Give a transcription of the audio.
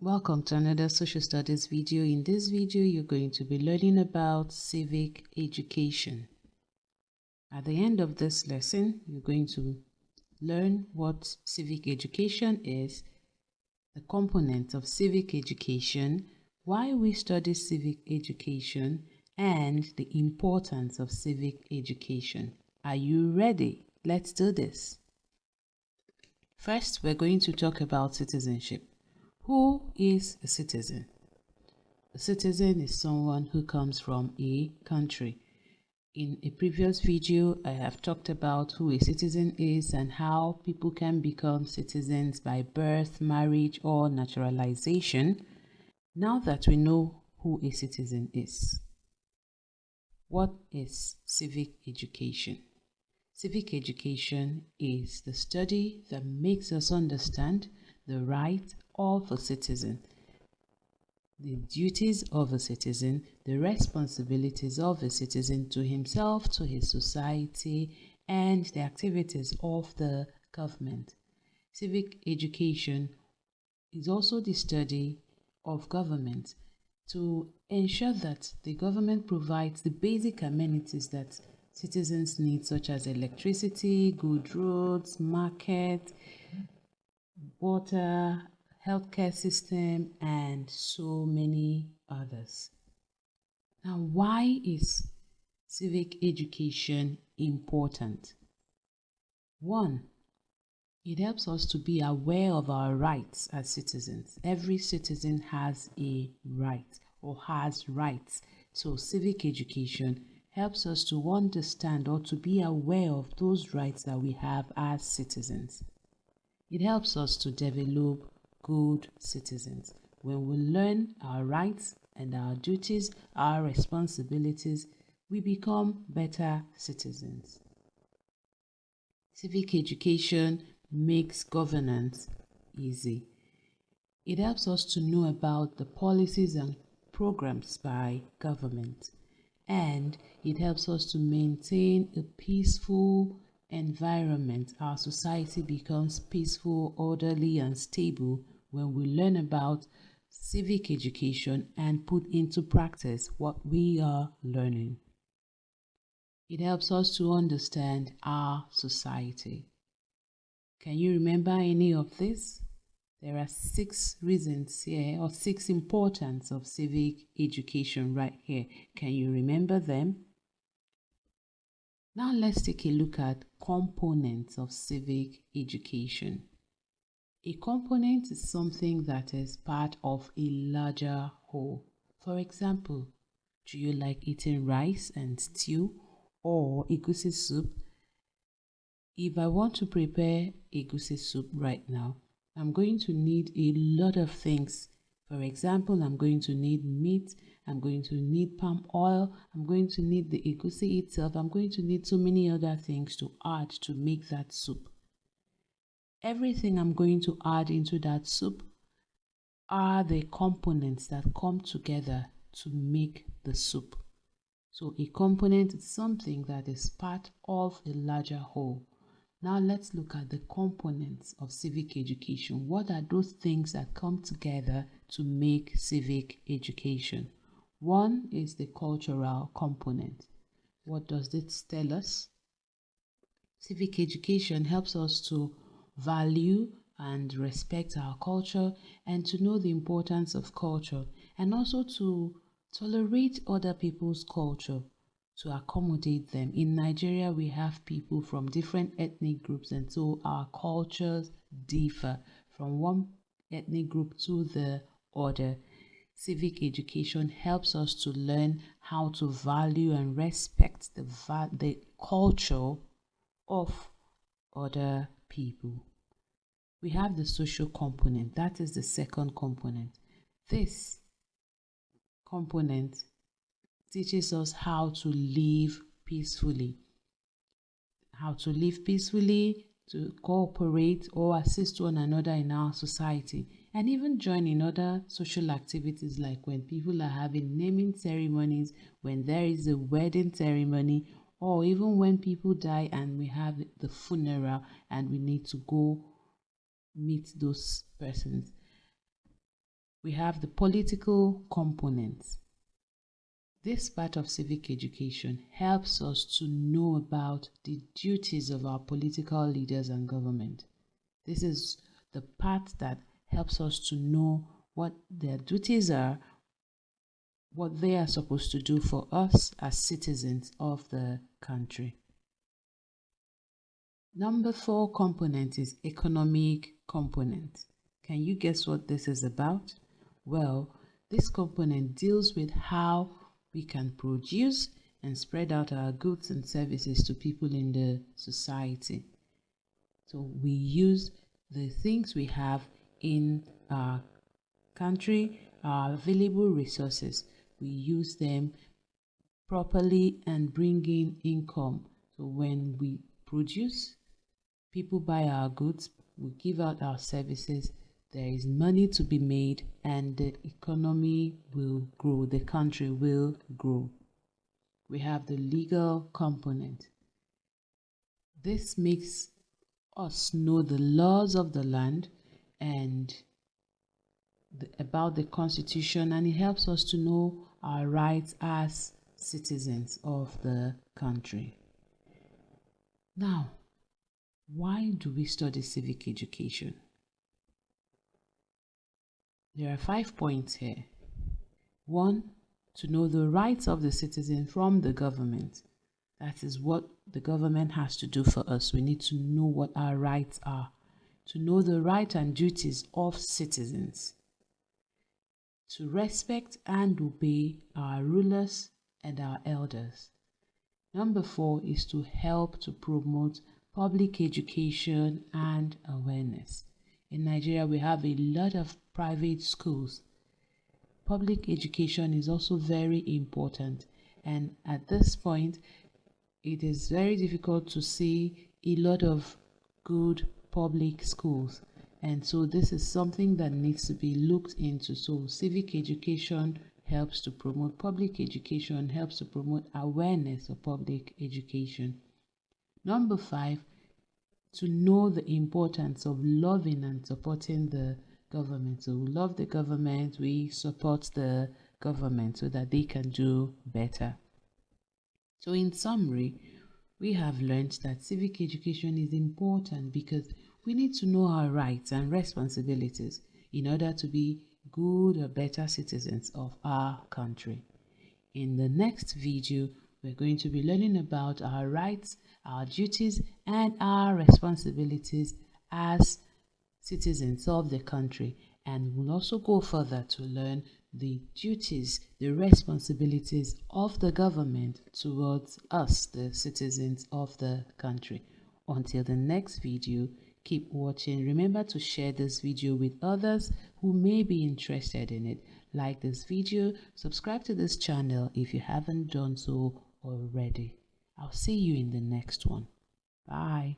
Welcome to another social studies video. In this video, you're going to be learning about civic education. At the end of this lesson, you're going to learn what civic education is, the components of civic education, why we study civic education, and the importance of civic education. Are you ready? Let's do this. First, we're going to talk about citizenship. Who is a citizen? A citizen is someone who comes from a country. In a previous video, I have talked about who a citizen is and how people can become citizens by birth, marriage, or naturalization. Now that we know who a citizen is, what is civic education? Civic education is the study that makes us understand the rights of a citizen, the duties of a citizen, the responsibilities of a citizen to himself, to his society, and the activities of the government. Civic education is also the study of government to ensure that the government provides the basic amenities that citizens need, such as electricity, good roads, market, water, healthcare system, and so many others. Now, why is civic education important? One, it helps us to be aware of our rights as citizens. Every citizen has a right or has rights. So civic education helps us to understand or to be aware of those rights that we have as citizens. It helps us to develop good citizens. When we learn our rights and our duties, our responsibilities, we become better citizens. Civic education makes governance easy. It helps us to know about the policies and programs by government, and it helps us to maintain a peaceful environment. Our society becomes peaceful, orderly, and stable when we learn about civic education and put into practice what we are learning. It helps us to understand our society. Can you remember any of this? There are 6 reasons here, or 6 importance of civic education right here. Can you remember them? Now let's take a look at components of civic education. A component is something that is part of a larger whole. For example, do you like eating rice and stew or egusi soup? If I want to prepare egusi soup right now, I'm going to need a lot of things. For example, I'm going to need meat, I'm going to need palm oil, I'm going to need the egusi itself, I'm going to need so many other things to add to make that soup. Everything I'm going to add into that soup are the components that come together to make the soup. So a component is something that is part of a larger whole. Now let's look at the components of civic education. What are those things that come together to make civic education? One is the cultural component. What does this tell us? Civic education helps us to value and respect our culture and to know the importance of culture, and also to tolerate other people's culture, to accommodate them. In Nigeria, we have people from different ethnic groups, and so our cultures differ from one ethnic group to the other. Civic education helps us to learn how to value and respect the culture of other people. We have the social component. That is the second component. This component teaches us how to live peacefully. How to live peacefully, to cooperate or assist one another in our society, and even join in other social activities, like when people are having naming ceremonies, when there is a wedding ceremony, or even when people die and we have the funeral and we need to go meet those persons. we have the political components. This part of civic education helps us to know about the duties of our political leaders and government. This is the part that helps us to know what their duties are, what they are supposed to do for us as citizens of the country. Number 4 component is economic component. Can you guess what this is about? Well, this component deals with how we can produce and spread out our goods and services to people in the society. So we use the things we have in our country, our available resources. We use them properly and bring in income. So when we produce, people buy our goods, we give out our services, there is money to be made and the economy will grow, the country will grow. We have the legal component. This makes us know the laws of the land and about the constitution, and it helps us to know our rights as citizens of the country. Now, why do we study civic education? There are 5 points here. 1, to know the rights of the citizen from the government. That is what the government has to do for us. We need to know what our rights are. To know the rights and duties of citizens. To respect and obey our rulers and our elders. Number 4 is to help to promote public education and awareness. In Nigeria, we have a lot of private schools. Public education is also very important, and at this point, it is very difficult to see a lot of good public schools, and so this is something that needs to be looked into. So civic education helps to promote public education, helps to promote awareness of public education. Number 5, to know the importance of loving and supporting the government. So we love the government, we support the government so that they can do better. So in summary, we have learned that civic education is important because we need to know our rights and responsibilities in order to be good or better citizens of our country. In the next video, we're going to be learning about our rights, our duties, and our responsibilities as citizens of the country. And we'll also go further to learn the duties, the responsibilities of the government towards us, the citizens of the country. Until the next video, keep watching. Remember to share this video with others who may be interested in it. Like this video, subscribe to this channel if you haven't done so already. I'll see you in the next one. Bye.